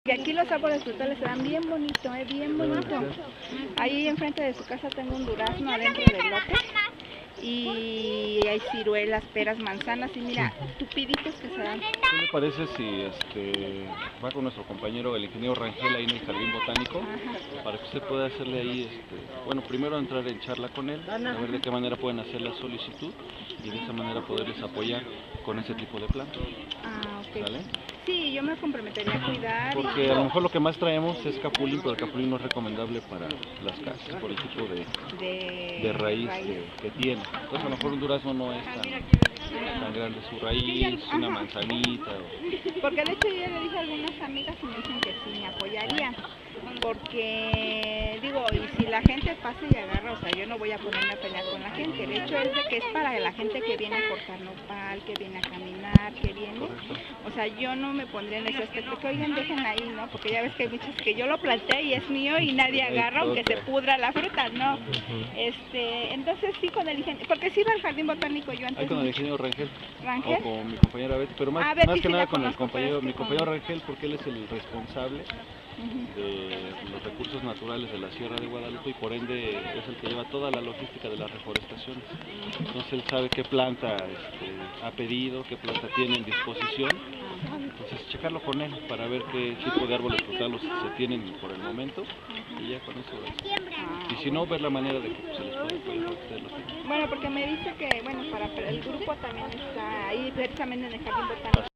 Y aquí los árboles frutales se dan bien bonito, bien bonito. Ahí enfrente de su casa tengo un durazno adentro del lote. Y hay ciruelas, peras, manzanas y mira, tupiditos que se dan. ¿Qué le parece si va con nuestro compañero el ingeniero Rangel ahí en el Jardín Botánico? Ajá. Para que usted pueda hacerle ahí, bueno, primero entrar en charla con él, a ver de qué manera pueden hacer la solicitud y de esa manera poderles apoyar con ese tipo de plantas. Ah, ok. ¿Vale? Sí, yo me comprometería a cuidar. Porque a lo mejor lo que más traemos es capulín, pero el capulín no es recomendable para las casas por el tipo de raíz que tiene. Entonces a lo mejor un durazno no es tan grande su raíz, una manzanita. Porque de hecho yo ya le dije a algunas amigas y me dicen que sí me apoyarían. Porque digo, y si la gente pasa y agarra, o sea, yo no voy a ponerme a pelear con la gente. El hecho es de que es para la gente que viene a cortar nopal, que viene a caminar, que viene. O sea, yo no me pondría en ese aspecto que oigan, dejen ahí, ¿no? Porque ya ves que hay muchos que yo lo planté y es mío y nadie agarra aunque se pudra la fruta, ¿no? Entonces sí con el ingeniero, porque sí iba al jardín botánico yo antes. Ahí con el ingeniero Rangel. ¿Rangel? O con mi compañera Betty, pero más que nada con el compañero, mi compañero Rangel, porque él es el responsable de los recursos naturales de la Sierra de Guadalupe y por ende es el que lleva toda la logística de las reforestaciones. Entonces él sabe qué planta ha pedido, qué planta tiene en disposición. Entonces checarlo con él para ver qué tipo de árboles frutales se tienen por el momento y ya con eso. Y si no, ver la manera de que se les pueda apoyar a ustedes los niños. Bueno, porque me dice que, bueno, para el grupo también está ahí precisamente en el jardín botánico.